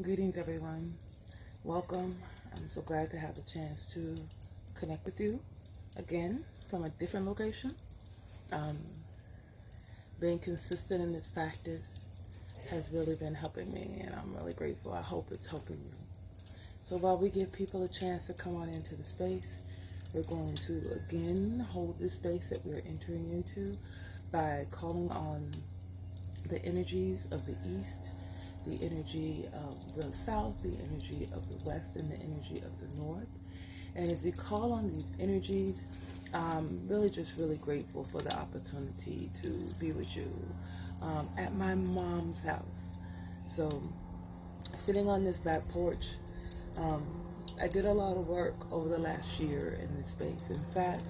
Greetings, everyone. Welcome. I'm so glad to have the chance to connect with you again from a different location. Um, Being consistent in this practice has really been helping me, and I'm really grateful. I hope it's helping you. So while we give people a chance to come on into the space, we're going to again hold this space that we're entering into by calling on the energies of the East, the energy of the South, the energy of the West, and the energy of the North. And as we call on these energies, I'm really grateful for the opportunity to be with you at my mom's house. So, sitting on this back porch, um, I did a lot of work over the last year in this space. In fact,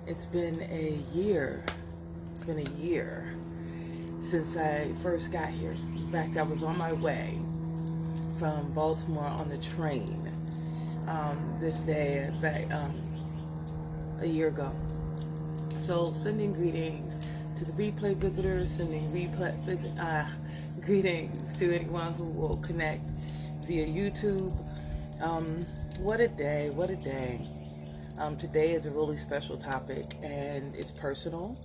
it's been a year. It's been a year since I first got here. In fact, I was on my way from Baltimore on the train this day, a year ago. So, sending greetings to the replay visitors, sending greetings to anyone who will connect via YouTube. What a day, what a day. Today is a really special topic, and it's personal,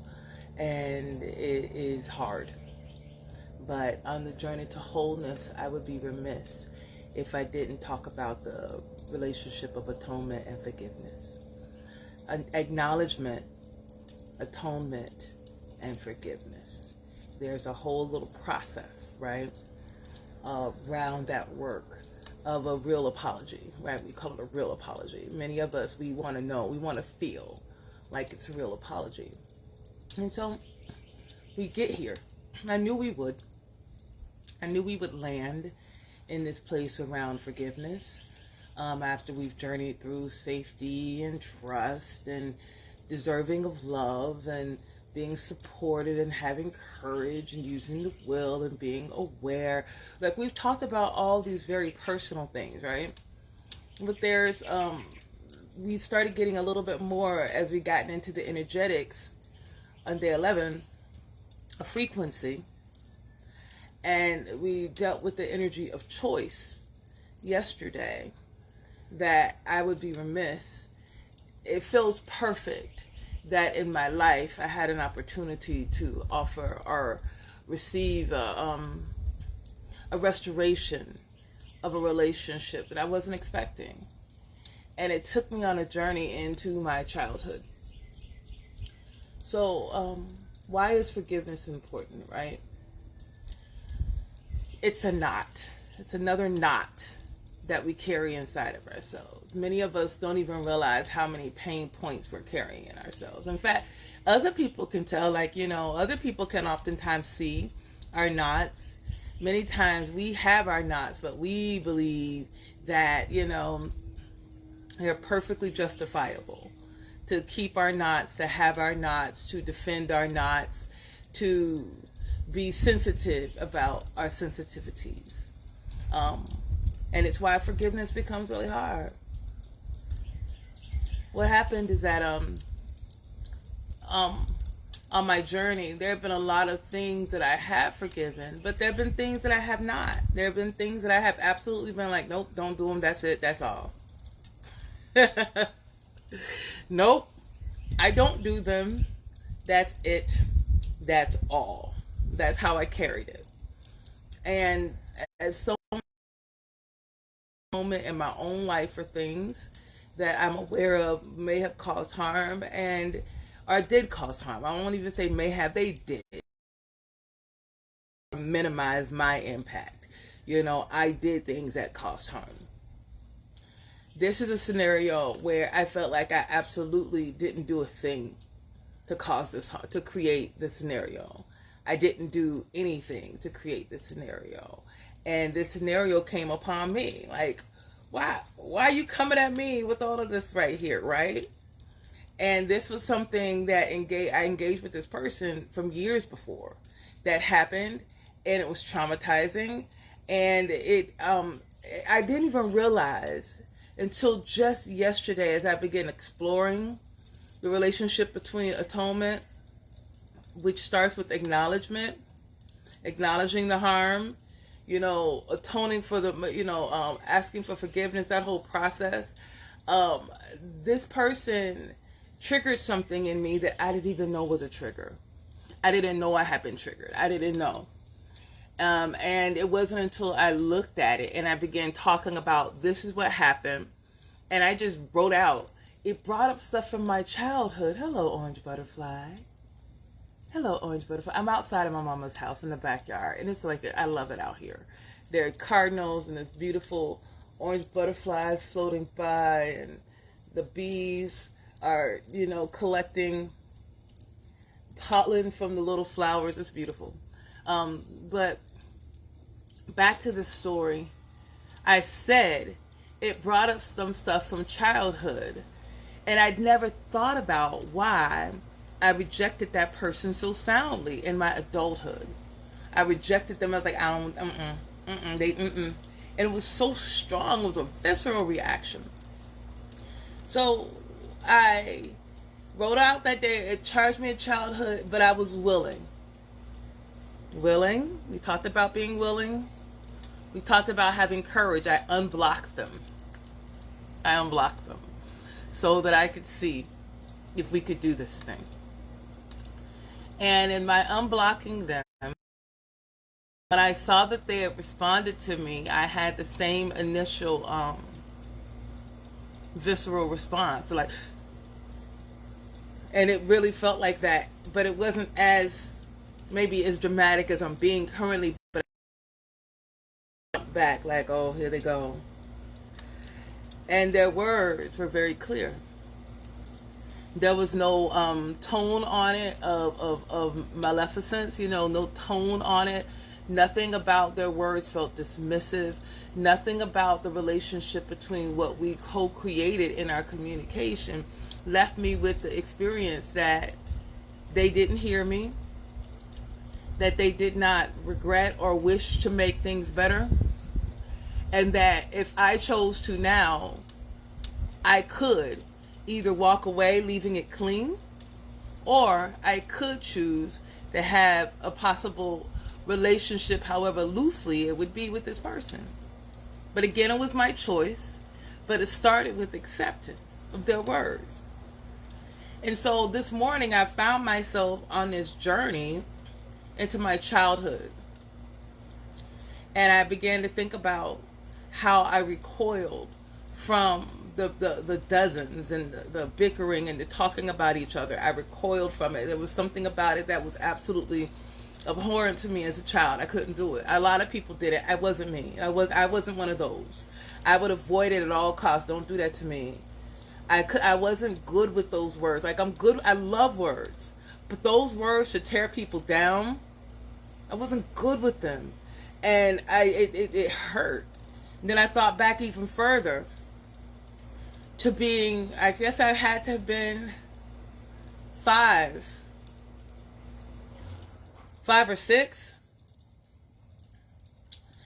and it is hard. But on the journey to wholeness, I would be remiss if I didn't talk about the relationship of atonement and forgiveness. An acknowledgement, atonement, and forgiveness. There's a whole little process, right, around that work of a real apology, right? We call it a real apology. Many of us, we want to know, we want to feel like it's a real apology. And so we get here. I knew we would. I knew we would land in this place around forgiveness after we've journeyed through safety and trust and deserving of love and being supported and having courage and using the will and being aware. Like, we've talked about all these very personal things, right? But there's, we've started getting a little bit more as we gotten into the energetics on day 11, a frequency. And we dealt with the energy of choice yesterday, that I would be remiss. It feels perfect that in my life I had an opportunity to offer or receive a restoration of a relationship that I wasn't expecting. And it took me on a journey into my childhood. So why is forgiveness important, right? It's a knot. It's another knot that we carry inside of ourselves. Many of us don't even realize how many pain points we're carrying in ourselves. In fact, other people can tell, other people can oftentimes see our knots. Many times we have our knots, but we believe that, they're perfectly justifiable to keep our knots, to have our knots, to defend our knots, to be sensitive about our sensitivities. And it's why forgiveness becomes really hard. What happened is that on my journey, there have been a lot of things that I have forgiven, but there have been things that I have not. There have been things that I have absolutely been like, nope, don't do them, that's it, that's all. Nope, I don't do them, that's it, that's all. That's how I carried it. And as so moment in my own life for things that I'm aware of may have caused harm or did cause harm. I won't even say may have, they did. Minimize my impact. I did things that caused harm. This is a scenario where I felt like I absolutely didn't do a thing to cause this harm, to create the scenario. I didn't do anything to create this scenario. And this scenario came upon me. Like, why are you coming at me with all of this right here, right? And this was something that I engaged with this person from years before that happened, and it was traumatizing. And I didn't even realize until just yesterday, as I began exploring the relationship between atonement, which starts with acknowledgement, acknowledging the harm, atoning for the, asking for forgiveness, that whole process. This person triggered something in me that I didn't even know was a trigger. I didn't know I had been triggered. I didn't know. And it wasn't until I looked at it and I began talking about this is what happened. And I just wrote out, it brought up stuff from my childhood. Hello, orange butterfly. Hello, orange butterfly. I'm outside of my mama's house in the backyard. And it's like, I love it out here. There are cardinals and there's beautiful orange butterflies floating by. And the bees are, collecting pollen from the little flowers. It's beautiful. But back to the story. I said it brought up some stuff from childhood. And I'd never thought about why I rejected that person so soundly in my adulthood. I rejected them. I was like, I don't, And it was so strong. It was a visceral reaction. So I wrote out that it charged me in childhood, but I was willing. Willing. We talked about being willing. We talked about having courage. I unblocked them. So that I could see if we could do this thing. And in my unblocking them, when I saw that they had responded to me, I had the same initial visceral response. So like, and it really felt like that, but it wasn't maybe as dramatic as I'm being currently, but I went back like, oh, here they go. And their words were very clear. There was no tone on it of maleficence, no tone on it. Nothing about their words felt dismissive. Nothing about the relationship between what we co-created in our communication left me with the experience that they didn't hear me, that they did not regret or wish to make things better, and that if I chose to now, I could either walk away leaving it clean, or I could choose to have a possible relationship, however loosely it would be, with this person. But again, it was my choice, but it started with acceptance of their words. And so this morning I found myself on this journey into my childhood, and I began to think about how I recoiled from the dozens and the bickering and the talking about each other. I recoiled from it. There was something about it that was absolutely abhorrent to me as a child. I couldn't do it. A lot of people did it. It wasn't me. I wasn't one of those. I would avoid it at all costs. Don't do that to me. I wasn't good with those words. Like, I'm good. I love words, but those words should tear people down. I wasn't good with them, and it hurt. And then I thought back even further to being, I guess I had to have been 5 or 6.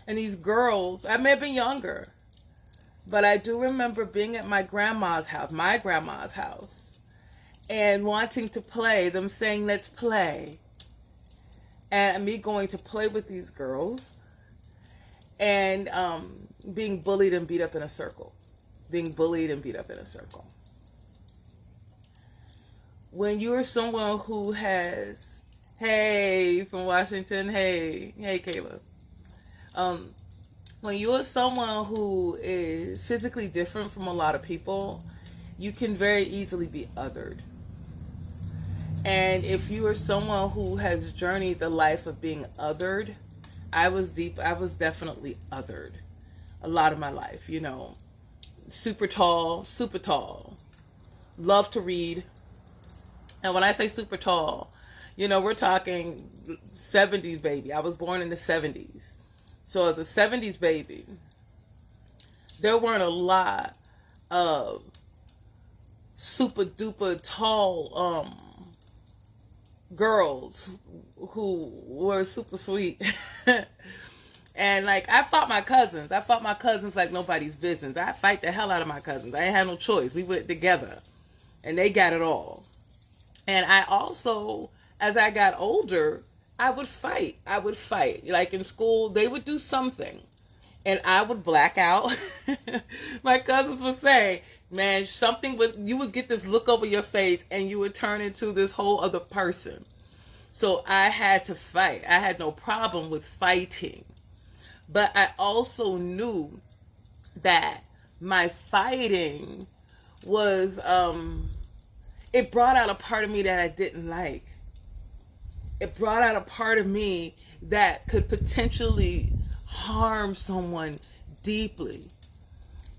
And these girls, I may have been younger, but I do remember being at my grandma's house, and wanting to play, them saying, let's play. And me going to play with these girls, and being bullied and beat up in a circle. When you're someone who has, hey, from Washington, hey Kayla. When you're someone who is physically different from a lot of people, you can very easily be othered. And if you are someone who has journeyed the life of being othered, I was definitely othered a lot of my life, super tall, love to read. And when I say super tall, we're talking 70s baby. I was born in the 70s. So as a 70s baby, there weren't a lot of super duper tall girls who were super sweet. And like, I fought my cousins like nobody's business. I fight the hell out of my cousins. I ain't had no choice. We went together, and they got it all. And I also, as I got older, I would fight. I would fight. Like in school, they would do something and I would black out. My cousins would say, man, something would, you would get this look over your face and you would turn into this whole other person. So I had to fight. I had no problem with fighting. But I also knew that my fighting was, it brought out a part of me that I didn't like. It brought out a part of me that could potentially harm someone deeply.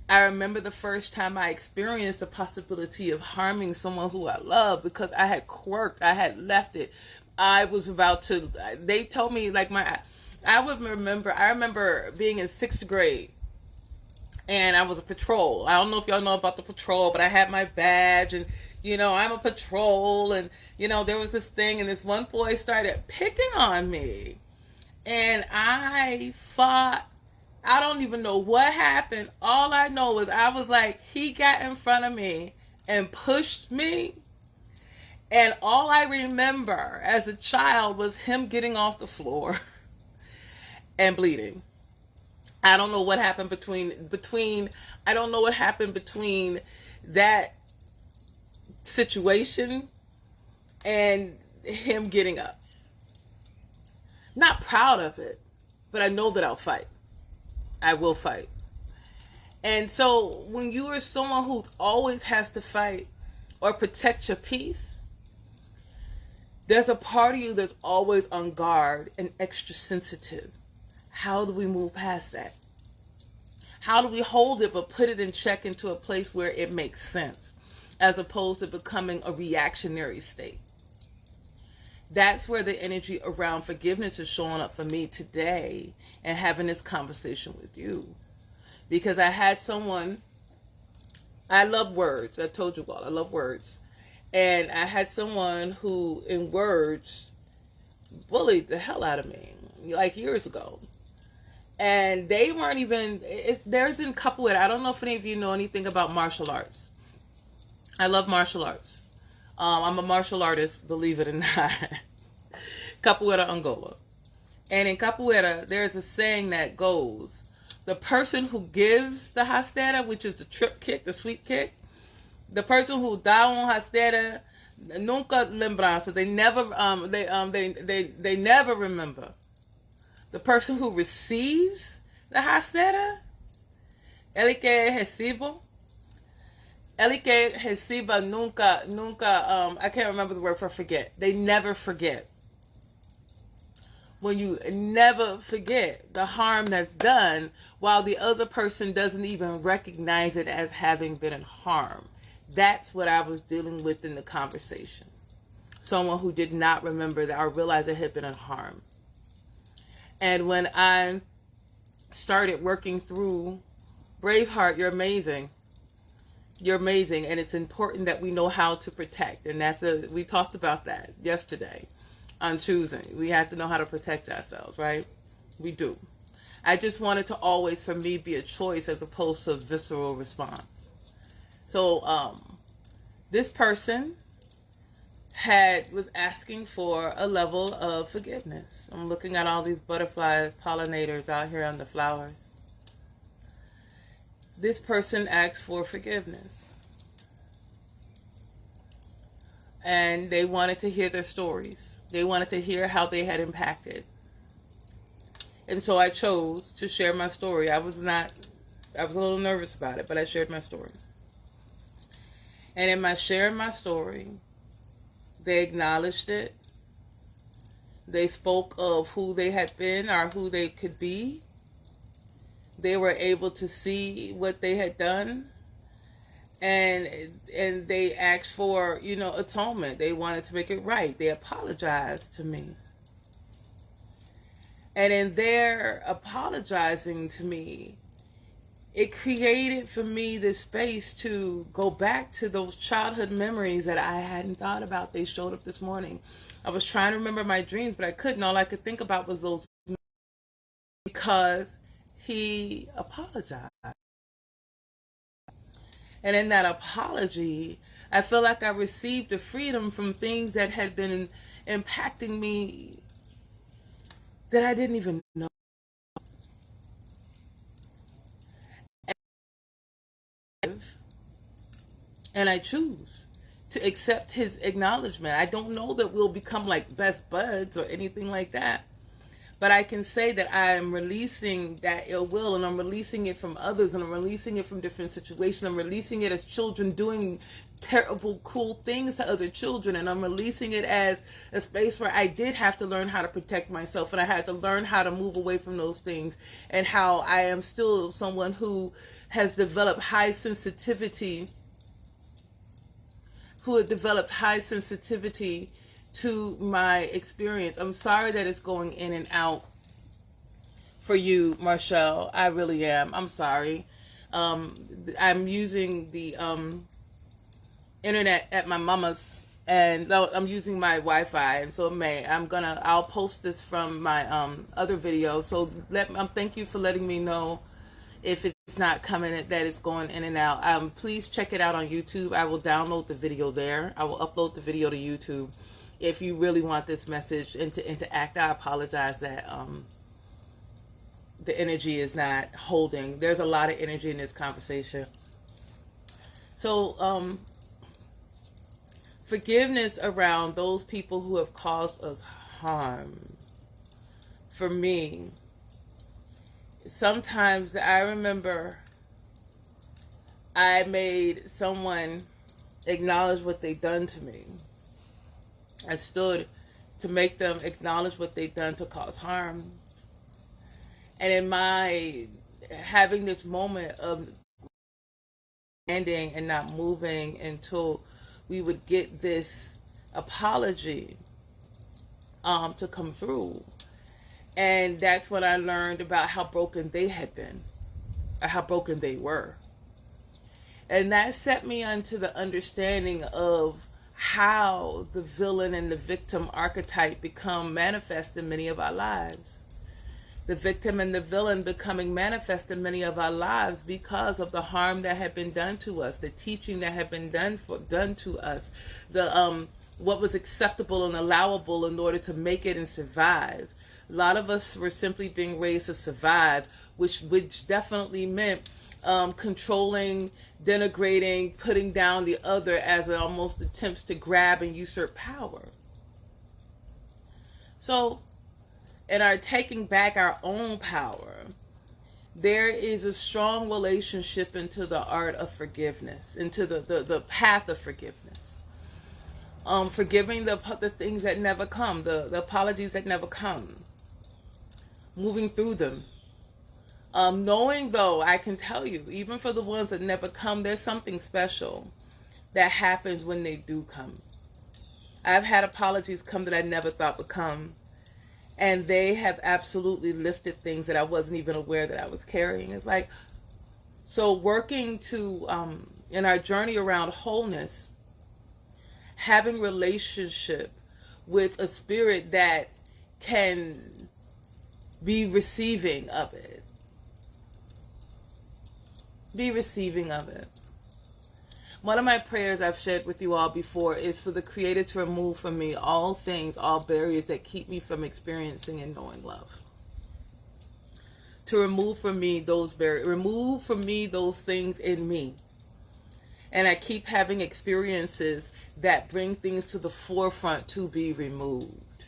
I remember the first time I experienced the possibility of harming someone who I love because I had quirked, I had left it. I was about to, they told me like I remember being in 6th grade and I was a patrol. I don't know if y'all know about the patrol, but I had my badge and, I'm a patrol and, there was this thing and this one boy started picking on me and I fought. I don't even know what happened. All I know is I was like, he got in front of me and pushed me. And all I remember as a child was him getting off the floor and bleeding. I don't know what happened between I don't know what happened between that situation and him getting up. Not proud of it, but I know that I'll fight. I will fight. And so when you are someone who always has to fight or protect your peace, there's a part of you that's always on guard and extra sensitive. How do we move past that? How do we hold it but put it in check into a place where it makes sense as opposed to becoming a reactionary state? That's where the energy around forgiveness is showing up for me today and having this conversation with you. Because I had someone, I love words. I told you all, I love words. And I had someone who, in words, bullied the hell out of me, like years ago. And they weren't even, there's in capoeira, I don't know if any of you know anything about martial arts. I love martial arts. I'm a martial artist, believe it or not. Capoeira Angola. And in capoeira, there's a saying that goes, the person who gives the rasteira, which is the trip kick, the sweep kick, the person who dá rasteira, nunca lembrança. They never remember. The person who receives the rasteira, ele que recibo. Ele que reciba nunca, I can't remember the word for forget. They never forget. When you never forget the harm that's done while the other person doesn't even recognize it as having been harmed. That's what I was dealing with in the conversation. Someone who did not remember that or realize it had been harmed. And when I started working through Braveheart, you're amazing. You're amazing, and it's important that we know how to protect. And we talked about that yesterday on choosing. We have to know how to protect ourselves, right? We do. I just wanted to always, for me, be a choice as opposed to a visceral response. So this person was asking for a level of forgiveness. I'm looking at all these butterflies, pollinators out here on the flowers. This person asked for forgiveness. And they wanted to hear their stories. They wanted to hear how they had impacted. And so I chose to share my story. I was a little nervous about it, but I shared my story. And in my sharing my story, they acknowledged it. They spoke of who they had been or who they could be. They were able to see what they had done. And they asked for, atonement. They wanted to make it right. They apologized to me. And in their apologizing to me, it created for me this space to go back to those childhood memories that I hadn't thought about. They showed up this morning. I was trying to remember my dreams, but I couldn't. All I could think about was those, because he apologized. And in that apology, I feel like I received the freedom from things that had been impacting me that I didn't even know. And I choose to accept his acknowledgement. I don't know that we'll become like best buds or anything like that. But I can say that I am releasing that ill will, and I'm releasing it from others, and I'm releasing it from different situations. I'm releasing it as children doing terrible, cruel things to other children, and I'm releasing it as a space where I did have to learn how to protect myself, and I had to learn how to move away from those things, and how I am still someone who has developed high sensitivity, to my experience. I'm sorry that it's going in and out for you, Marshall. I really am. I'm sorry. I'm using the internet at my mama's, and I'm using my Wi-Fi, and so I'll post this from my other video. So thank you for letting me know if it's not coming, that it's going in and out. Please check it out on YouTube. I will download the video there. I will upload the video to YouTube. If you really want this message and to interact, I apologize that the energy is not holding. There's a lot of energy in this conversation. So forgiveness around those people who have caused us harm. For me, sometimes I remember I made someone acknowledge what they've done to me. I stood to make them acknowledge what they've done to cause harm. And in my having this moment of standing and not moving until we would get this apology to come through. And that's when I learned about how broken they had been, or how broken they were. And that set me onto the understanding of how the villain and the victim archetype become manifest in many of our lives. The victim and the villain becoming manifest in many of our lives because of the harm that had been done to us, the teaching that had been done to us, the what was acceptable and allowable in order to make it and survive. A lot of us were simply being raised to survive, which definitely meant controlling, denigrating, putting down the other as it almost attempts to grab and usurp power. So, in our taking back our own power, there is a strong relationship into the art of forgiveness, into the path of forgiveness. Forgiving the things that never come, the apologies that never come. Moving through them. Knowing, though, I can tell you, even for the ones that never come, there's something special that happens when they do come. I've had apologies come that I never thought would come. And they have absolutely lifted things that I wasn't even aware that I was carrying. It's like, so working to, in our journey around wholeness, having relationship with a spirit that can be receiving of it. Be receiving of it. One of my prayers I've shared with you all before is for the Creator to remove from me all things, all barriers that keep me from experiencing and knowing love. To remove from me those barriers, remove from me those things in me. And I keep having experiences that bring things to the forefront to be removed.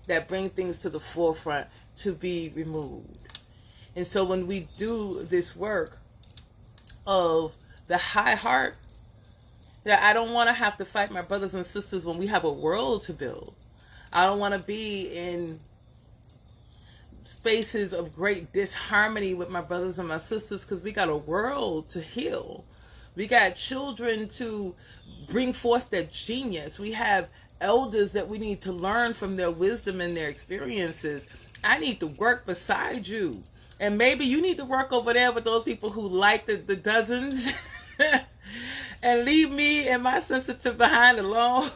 That bring things to the forefront to be removed. And so when we do this work of the high heart, that I don't want to have to fight my brothers and sisters when we have a world to build. I don't want to be in spaces of great disharmony with my brothers and my sisters because we got a world to heal. We got children to bring forth their genius. We have elders that we need to learn from their wisdom and their experiences. I need to work beside you. And maybe you need to work over there with those people who like the dozens and leave me and my sensitive behind alone.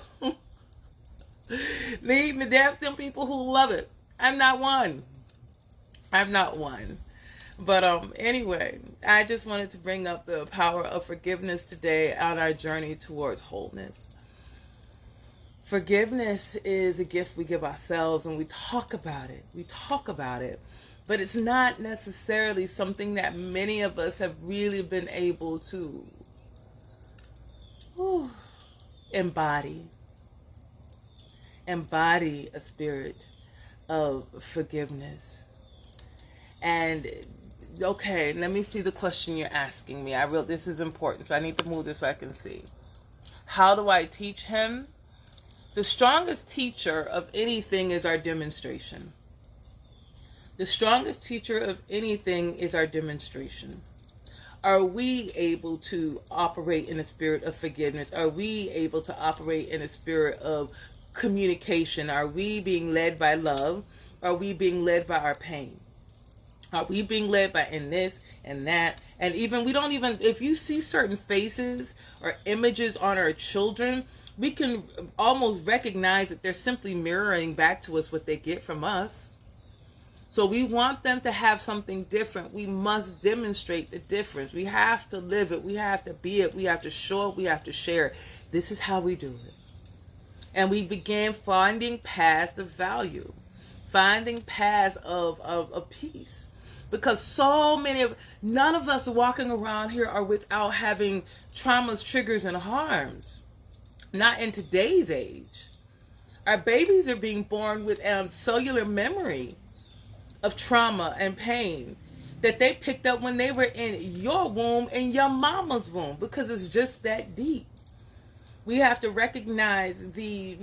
Leave me. There's some people who love it. I'm not one. But anyway, I just wanted to bring up the power of forgiveness today on our journey towards wholeness. Forgiveness is a gift we give ourselves, and we talk about it. We talk about it. But it's not necessarily something that many of us have really been able to embody. Embody a spirit of forgiveness. And okay, let me see the question you're asking me. This is important, so I need to move this so I can see. How do I teach him? The strongest teacher of anything is our demonstration. The strongest teacher of anything is our demonstration. Are we able to operate in a spirit of forgiveness? Are we able to operate in a spirit of communication? Are we being led by love? Are we being led by our pain? Are we being led by in this and that? And even if you see certain faces or images on our children, we can almost recognize that they're simply mirroring back to us what they get from us. So we want them to have something different. We must demonstrate the difference. We have to live it. We have to be it. We have to show it. We have to share it. This is how we do it. And we began finding paths of value, finding paths of peace. Because none of us walking around here are without having traumas, triggers, and harms. Not in today's age. Our babies are being born with cellular memory of trauma and pain that they picked up when they were in your womb and your mama's womb, because it's just that deep. We have to recognize the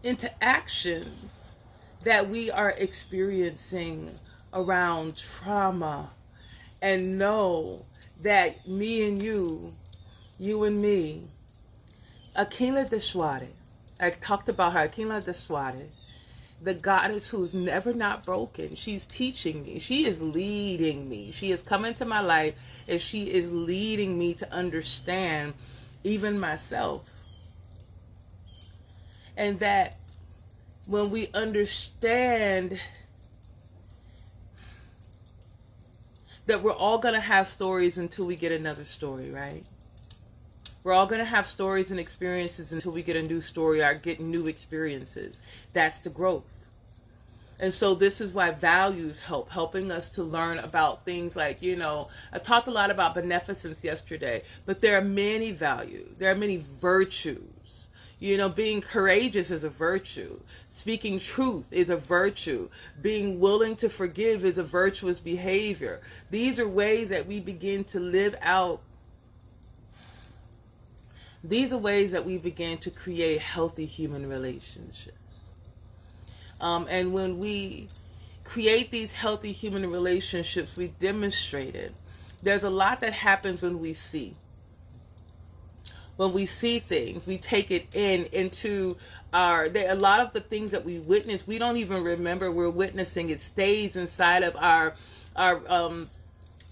interactions that we are experiencing around trauma and know that me and you and me, Akila Deshwade, I talked about her, Akila Deshwade, the goddess who's never not broken. She's teaching me. She is leading me. She has come into my life and she is leading me to understand even myself. And that when we understand that we're all going to have stories until we get another story, right? We're all going to have stories and experiences until we get a new story or get new experiences. That's the growth. And so this is why values helping us to learn about things like, I talked a lot about beneficence yesterday, but there are many values. There are many virtues. Being courageous is a virtue. Speaking truth is a virtue. Being willing to forgive is a virtuous behavior. These are ways that we begin to live out. These are ways that we begin to create healthy human relationships. And when we create these healthy human relationships, we demonstrate it. There's a lot that happens when we see. When we see things, we take it into a lot of the things that we witness, we don't even remember we're witnessing. It stays inside of our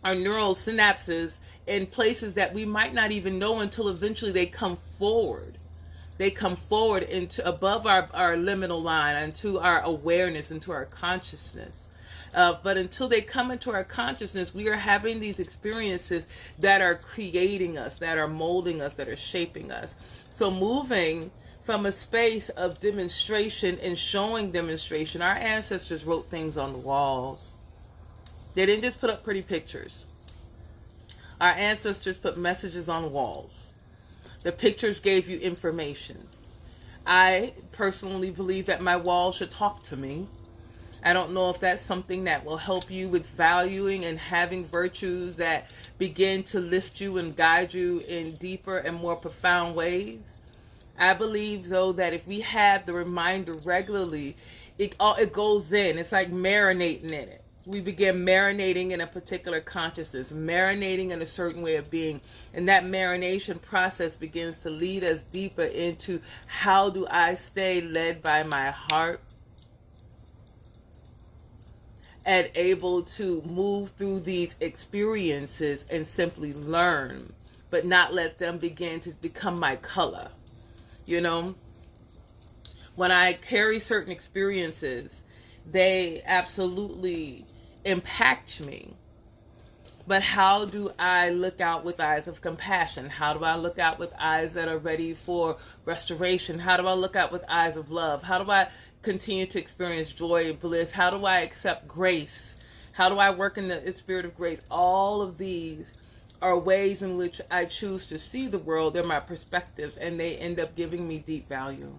neural synapses in places that we might not even know until eventually they come forward. They come forward into above our liminal line, into our awareness, into our consciousness. But until they come into our consciousness, we are having these experiences that are creating us, that are molding us, that are shaping us. So moving from a space of demonstration and showing demonstration, our ancestors wrote things on the walls. They didn't just put up pretty pictures. Our ancestors put messages on walls. The pictures gave you information. I personally believe that my wall should talk to me. I don't know if that's something that will help you with valuing and having virtues that begin to lift you and guide you in deeper and more profound ways. I believe, though, that if we have the reminder regularly, it goes in. It's like marinating in it. We begin marinating in a particular consciousness, marinating in a certain way of being. And that marination process begins to lead us deeper into how do I stay led by my heart and able to move through these experiences and simply learn, but not let them begin to become my color. When I carry certain experiences, they absolutely impact me. But how do I look out with eyes of compassion? How do I look out with eyes that are ready for restoration? How do I look out with eyes of love? How do I continue to experience joy and bliss? How do I accept grace? How do I work in the spirit of grace? All of these are ways in which I choose to see the world. They're my perspectives, and they end up giving me deep value.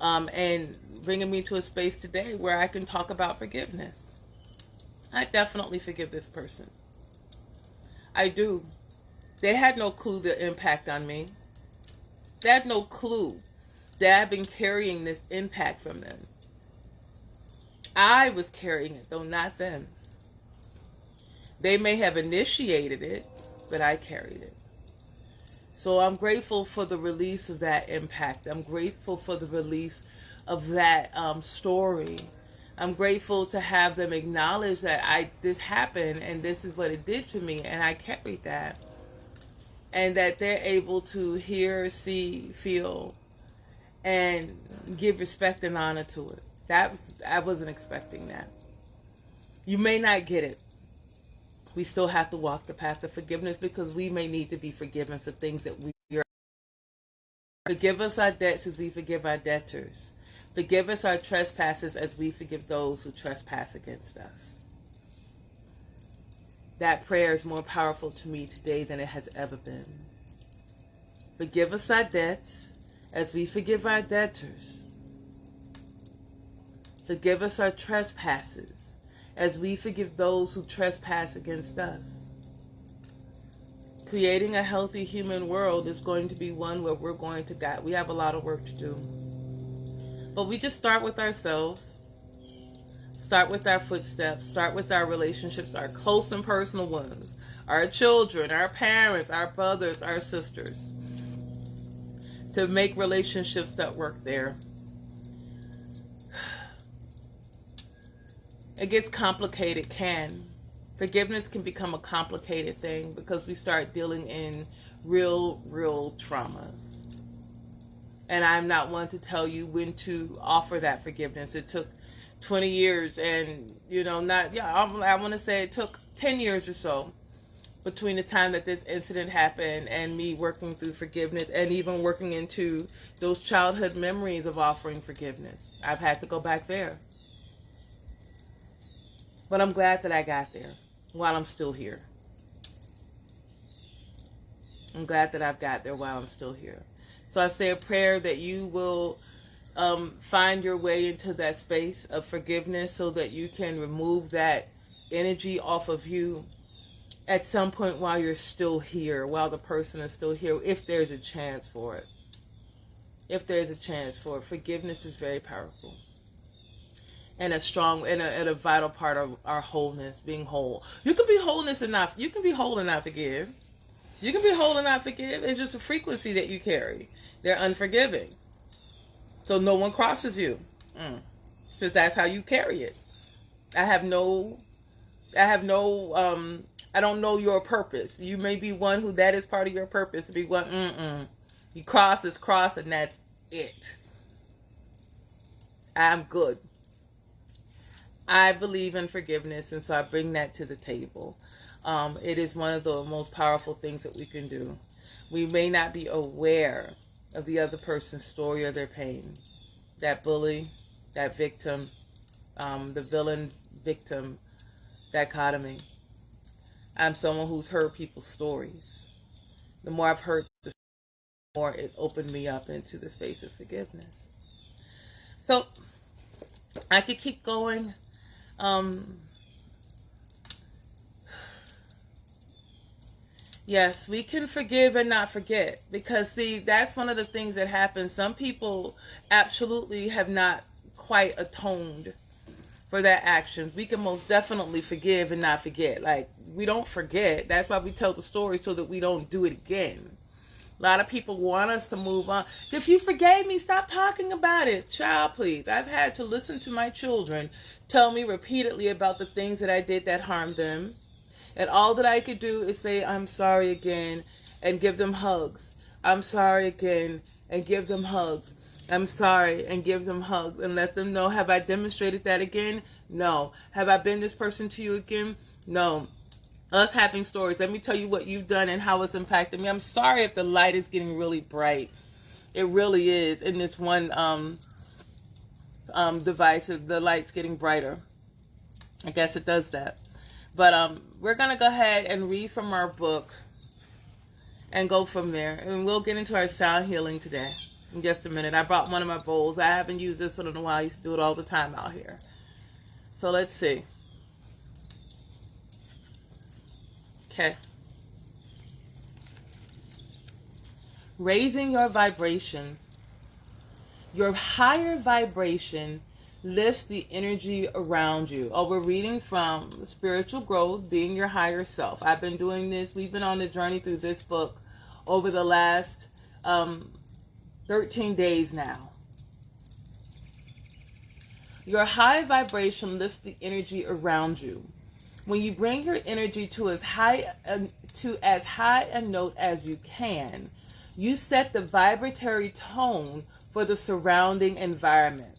And bringing me to a space today where I can talk about forgiveness. I definitely forgive this person. I do. They had no clue the impact on me. They had no clue that I've been carrying this impact from them. I was carrying it, though not them. They may have initiated it, but I carried it. So I'm grateful for the release of that impact. I'm grateful for the release of that story. I'm grateful to have them acknowledge that this happened and this is what it did to me, and I carried that. And that they're able to hear, see, feel, and give respect and honor to it. I wasn't expecting that. You may not get it. We still have to walk the path of forgiveness because we may need to be forgiven for things that we are. Forgive us our debts as we forgive our debtors. Forgive us our trespasses as we forgive those who trespass against us. That prayer is more powerful to me today than it has ever been. Forgive us our debts as we forgive our debtors. Forgive us our trespasses as we forgive those who trespass against us. Creating a healthy human world is going to be one where we have a lot of work to do. But we just start with ourselves, start with our footsteps, start with our relationships, our close and personal ones, our children, our parents, our brothers, our sisters, to make relationships that work there. It gets complicated, Forgiveness can become a complicated thing because we start dealing in real traumas. And I'm not one to tell you when to offer that forgiveness. It took 20 years and, I want to say it took 10 years or so between the time that this incident happened and me working through forgiveness and even working into those childhood memories of offering forgiveness. I've had to go back there. But I'm glad that I got there while I'm still here. I'm glad that I've got there while I'm still here. So I say a prayer that you will find your way into that space of forgiveness so that you can remove that energy off of you at some point while you're still here, while the person is still here, if there's a chance for it. If there's a chance for it. Forgiveness is very powerful. And a strong and a vital part of our wholeness, being whole. You can be whole and not forgive. You can be whole and not forgive. It's just a frequency that you carry. They're unforgiving. So no one crosses you. Because that's how you carry it. I don't know your purpose. You may be one who that is part of your purpose. To be one, You cross is cross and that's it. I'm good. I believe in forgiveness, and so I bring that to the table. It is one of the most powerful things that we can do. We may not be aware of the other person's story or their pain. That bully, that victim, the villain-victim dichotomy. I'm someone who's heard people's stories. The more I've heard the more it opened me up into the space of forgiveness. So, I could keep going. Yes, we can forgive and not forget, because see, that's one of the things that happens. Some people absolutely have not quite atoned for their actions. We can most definitely forgive and not forget. Like, we don't forget. That's why we tell the story, so that we don't do it again. A lot of people want us to move on. If you forgave me, stop talking about it. Child, please. I've had to listen to my children tell me repeatedly about the things that I did that harmed them. And all that I could do is say, I'm sorry again, and give them hugs. I'm sorry again, and give them hugs. I'm sorry, and give them hugs. And let them know, have I demonstrated that again? No. Have I been this person to you again? No. Us having stories. Let me tell you what you've done and how it's impacted me. I'm sorry if the light is getting really bright. It really is. In this one device, the light's getting brighter. I guess it does that. But we're going to go ahead and read from our book and go from there. And we'll get into our sound healing today in just a minute. I brought one of my bowls. I haven't used this one in a while. I used to do it all the time out here. So let's see. Okay. Raising your vibration. Your higher vibration lifts the energy around you. Oh, we're reading from Spiritual Growth, Being Your Higher Self. I've been doing this. We've been on the journey through this book over the last 13 days now. Your high vibration lifts the energy around you. When you bring your energy to as high a note as you can, you set the vibratory tone for the surrounding environment.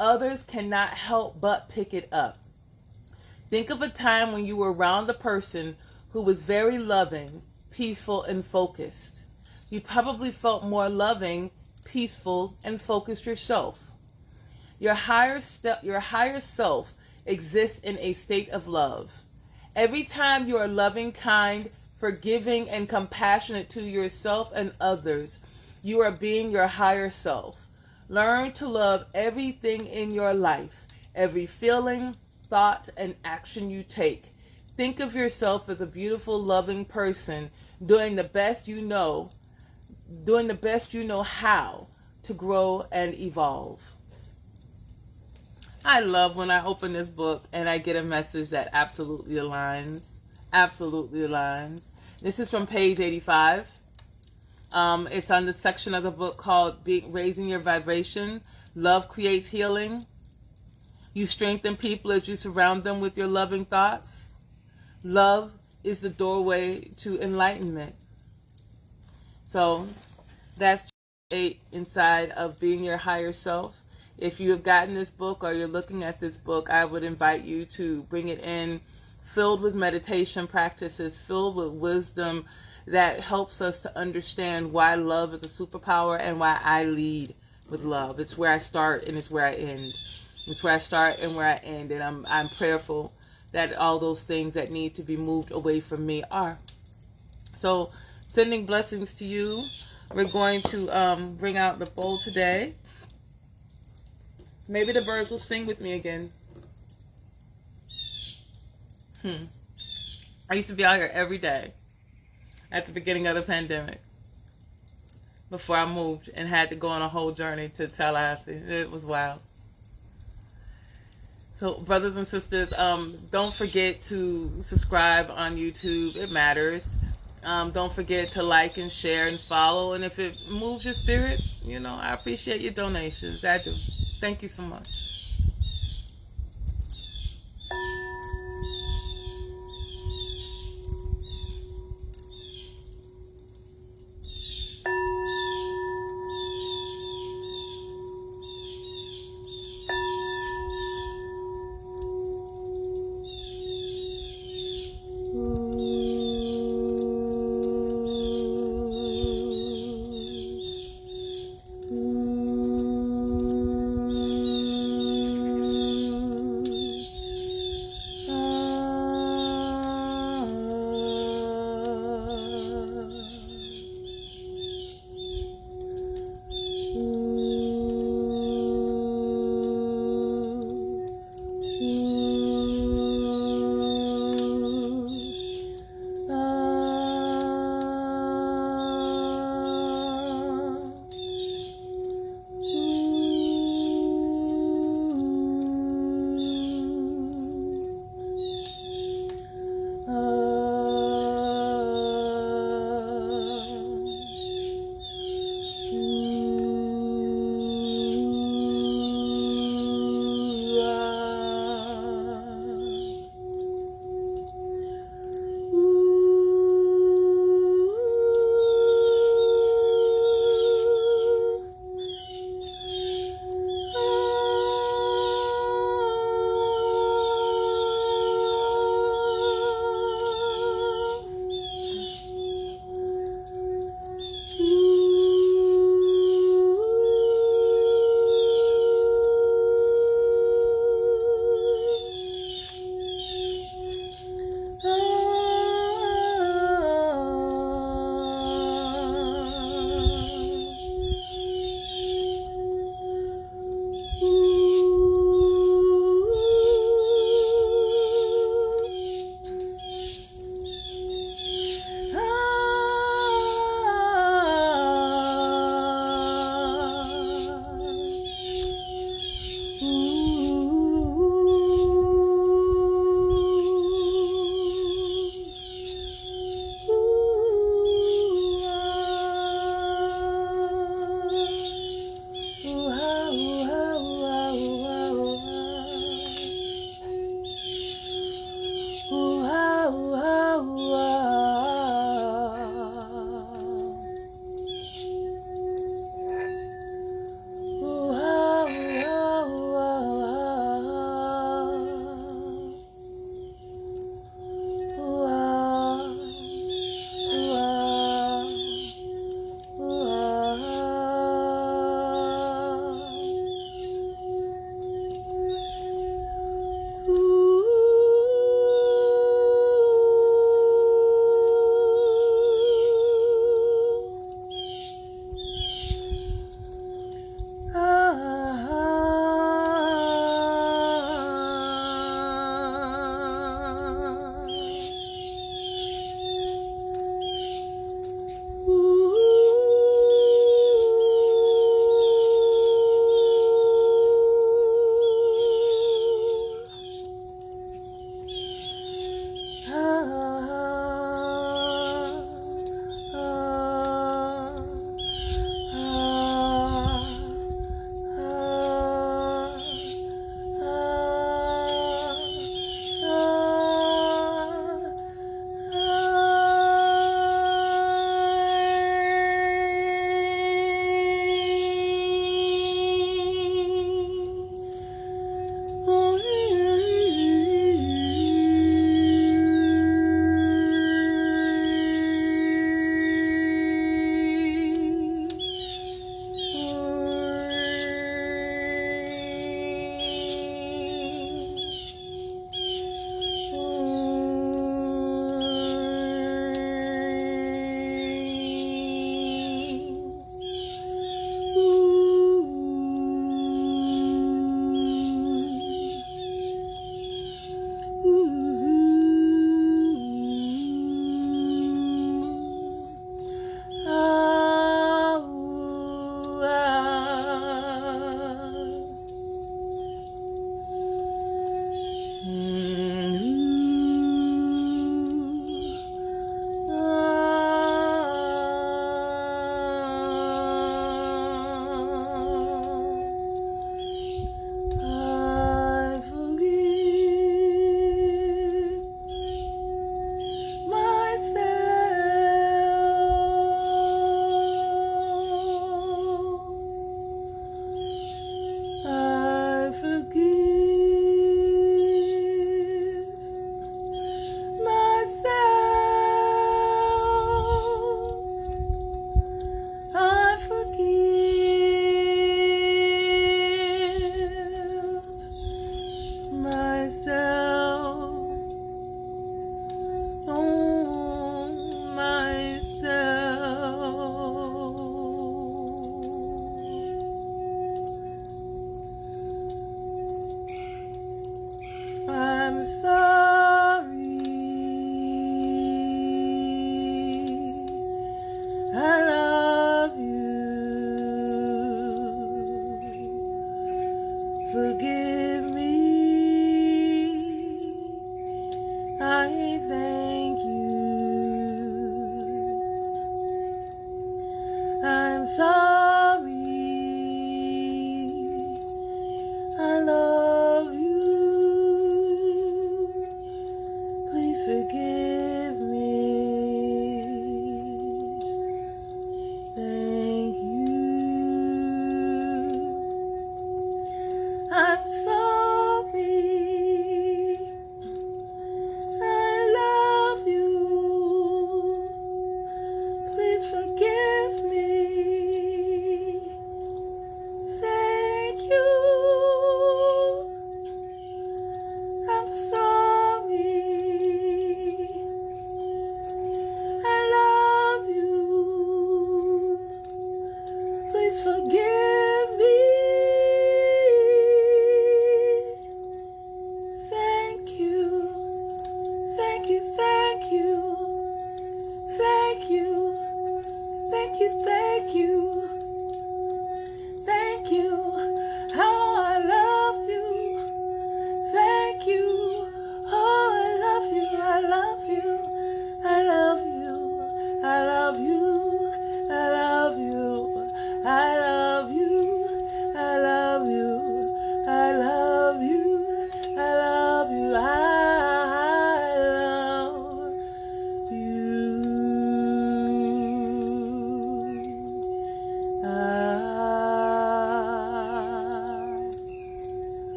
Others cannot help but pick it up. Think of a time when you were around a person who was very loving, peaceful, and focused. You probably felt more loving, peaceful, and focused yourself. Your higher self exists in a state of love. Every time you are loving, kind, forgiving, and compassionate to yourself and others, you are being your higher self. Learn to love everything in your life, every feeling, thought, and action you take. Think of yourself as a beautiful, loving person doing the best you know how to grow and evolve. I love when I open this book and I get a message that absolutely aligns. Absolutely aligns. This is from page 85. It's on the section of the book called Raising Your Vibration. Love creates healing. You strengthen people as you surround them with your loving thoughts. Love is the doorway to enlightenment. So that's 8 inside of Being Your Higher Self. If you have gotten this book or you're looking at this book, I would invite you to bring it in filled with meditation practices, filled with wisdom that helps us to understand why love is a superpower and why I lead with love. It's where I start and it's where I end. It's where I start and where I end. And I'm prayerful that all those things that need to be moved away from me are. So sending blessings to you. We're going to bring out the bowl today. Maybe the birds will sing with me again. I used to be out here every day at the beginning of the pandemic before I moved and had to go on a whole journey to Tallahassee. It was wild. So brothers and sisters, don't forget to subscribe on YouTube. It matters. Don't forget to like and share and follow. And if it moves your spirit, I appreciate your donations. I do. Thank you so much.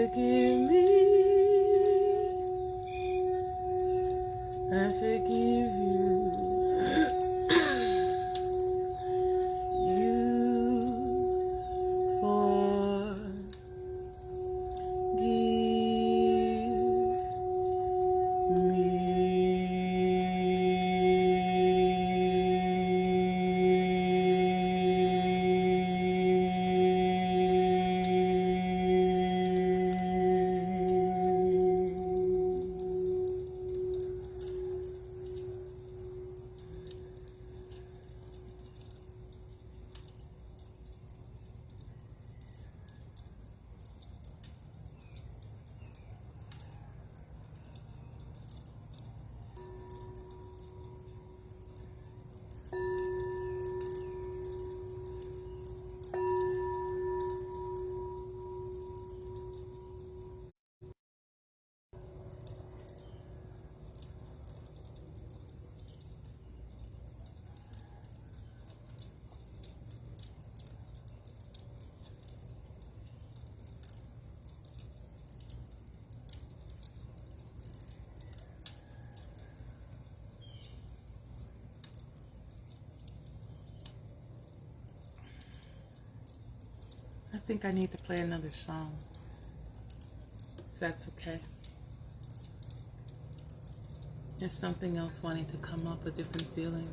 forgive me. I forgive you. You forgive me. I think I need to play another song, if that's okay. There's something else wanting to come up, a different feeling.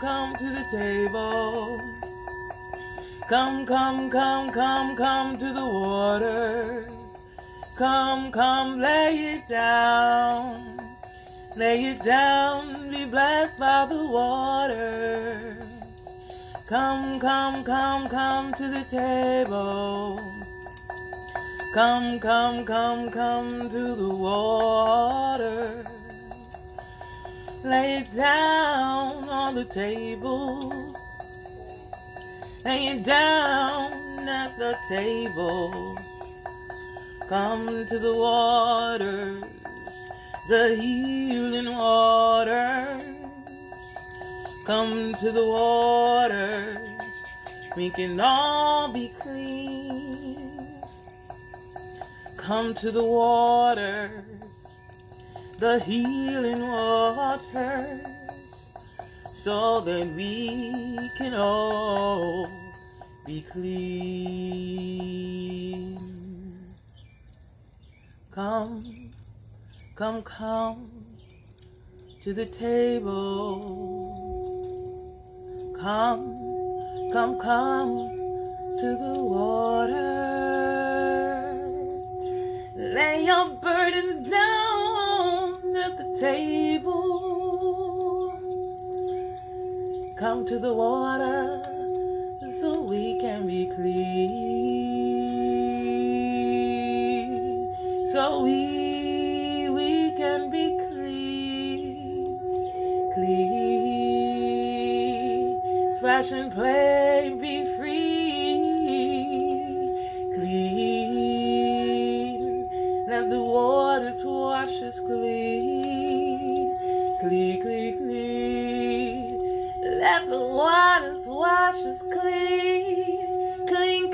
Come to the table. Come to the waters. Come, lay it down. Lay it down, be blessed by the waters. Come to the table. Come to the waters. Lay it down on the table. Lay it down at the table. Come to the waters, the healing waters. Come to the waters, we can all be clean. Come to the waters, the healing waters, so that we can all be clean. Come to the table. Come to the water. Lay your burdens down at the table. Come to the water so we can be clean. So we can be clean. Splash and play, be free. Clean. Let the waters wash us clean. Clean. Let the waters wash us clean. Clean.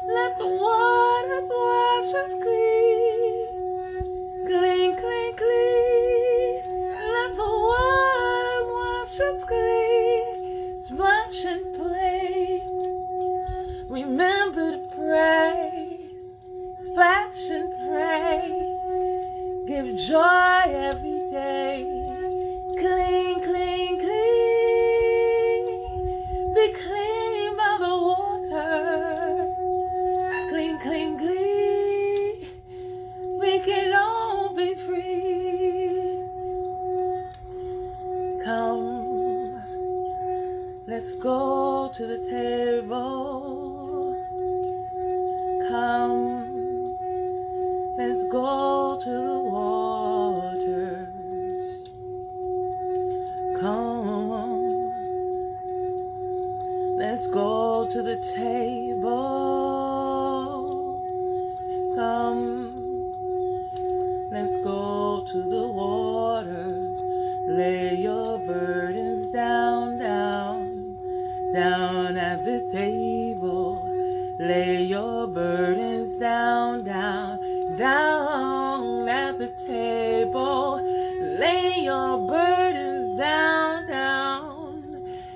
Let the waters wash us clean. Clean. Let the waters wash us clean. Splash and play. Remember to pray. Splash and pray. Give joy every day. Clean. burdens down, down, down at the table. Lay your burdens down, down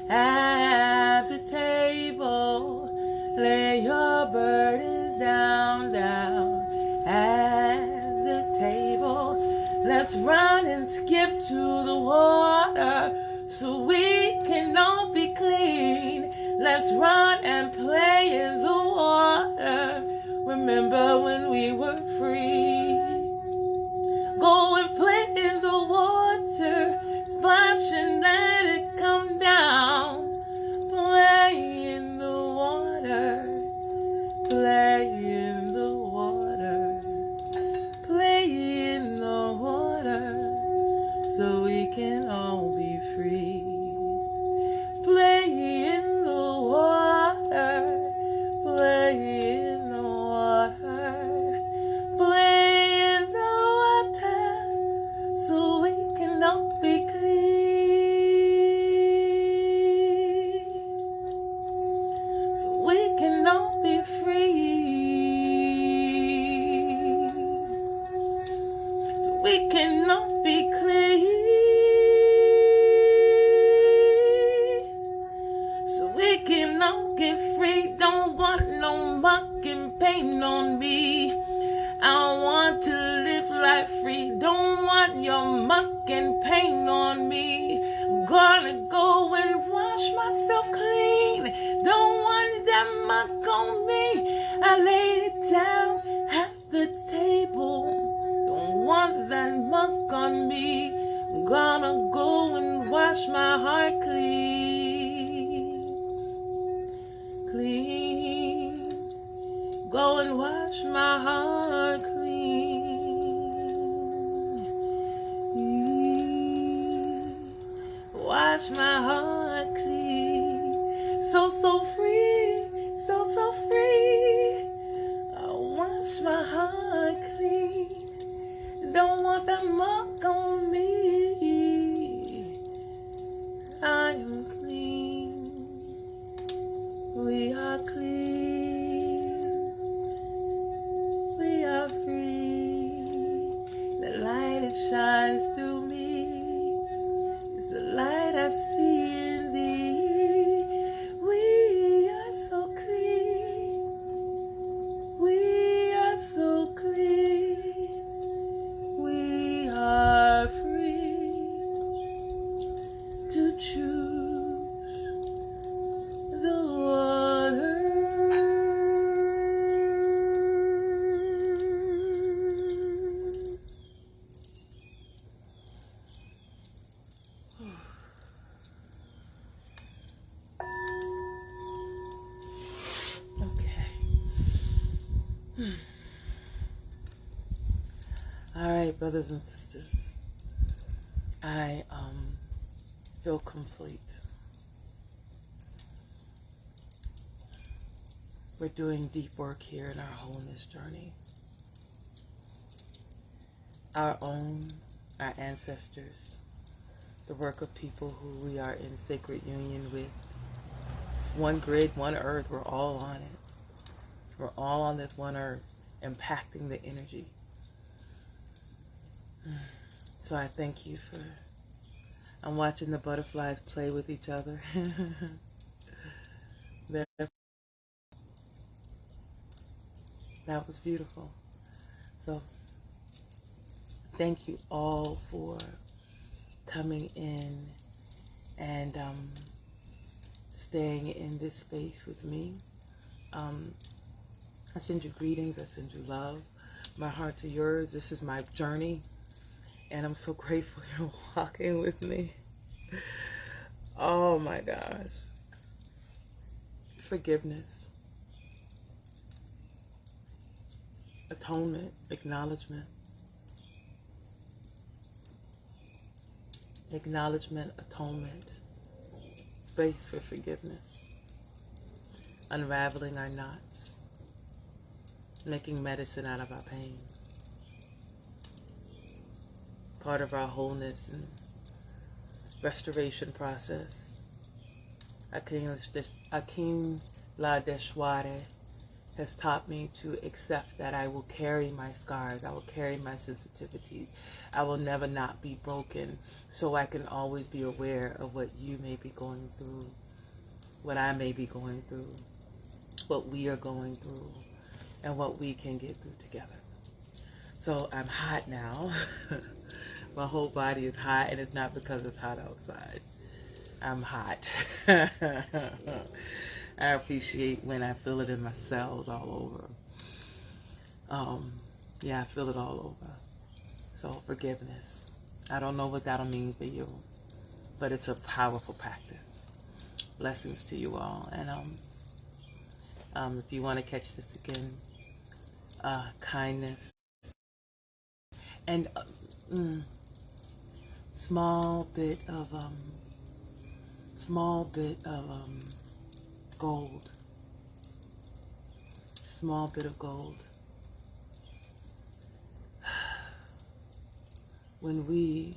at the table. Lay your burdens down, down at the table. Let's run and skip to the water so we can all be clean. Let's run and play in the water. Remember when we were free? Go and play in the water, splash and let it come down. Play in the water, play in the water, play in the water, so we can all be free. Play in the water, play in the water, play in the water, so we can all be clean, so we can all be free, so we can all be clean. I'll get free. Don't want no muck and pain on me. I want to live life free. Don't want your muck and pain on me. I'm gonna go and wash myself clean. Don't want that muck on me. I laid it down at the table. Don't want that muck on me. I'm gonna go and wash my heart clean. Clean. Go and wash my heart clean. Wash my heart clean. So free, so free. I wash my heart clean. Don't want that muck on me. I am clean. We are clean, we are free. The light that shines through me is the light I see in thee. We are so clean, we are so clean. We are free to choose the water. Okay. All right, brothers and sisters. I feel complete. We're doing deep work here in our wholeness journey. Our own, our ancestors, the work of people who we are in sacred union with. One grid, one earth, we're all on it. We're all on this one earth, impacting the energy. So I thank you for, I'm watching the butterflies play with each other. That was beautiful. So thank you all for coming in and staying in this space with me. I send you greetings. I send you love. My heart to yours. This is my journey. And I'm so grateful you're walking with me. Oh my gosh. Forgiveness. Atonement. Acknowledgement. Acknowledgement. Atonement. Space for forgiveness. Unraveling our knots. Making medicine out of our pain. Part of our wholeness and restoration process. Akim La Deshware has taught me to accept that I will carry my scars, I will carry my sensitivities, I will never not be broken, so I can always be aware of what you may be going through, what I may be going through, what we are going through, and what we can get through together. So I'm hot now. My whole body is hot, and it's not because it's hot outside. I'm hot. I appreciate when I feel it in my cells all over. Yeah, I feel it all over. So forgiveness. I don't know what that'll mean for you, but it's a powerful practice. Blessings to you all. And if you want to catch this again, kindness and small bit of gold. Small bit of gold. When we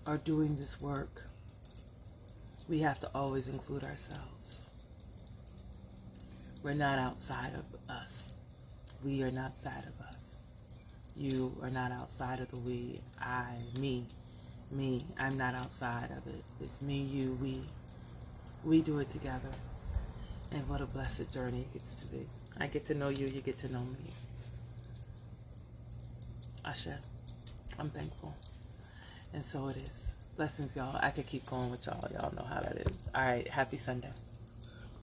are doing this work, we have to always include ourselves. We're not outside of us. We are not outside of us. You are not outside of the we. I, me. I'm not outside of it. It's me, you, we. We do it together. And what a blessed journey it gets to be. I get to know you, you get to know me. Ashe. I'm thankful. And so it is. Blessings, y'all. I could keep going with y'all. Y'all know how that is. All right. Happy Sunday.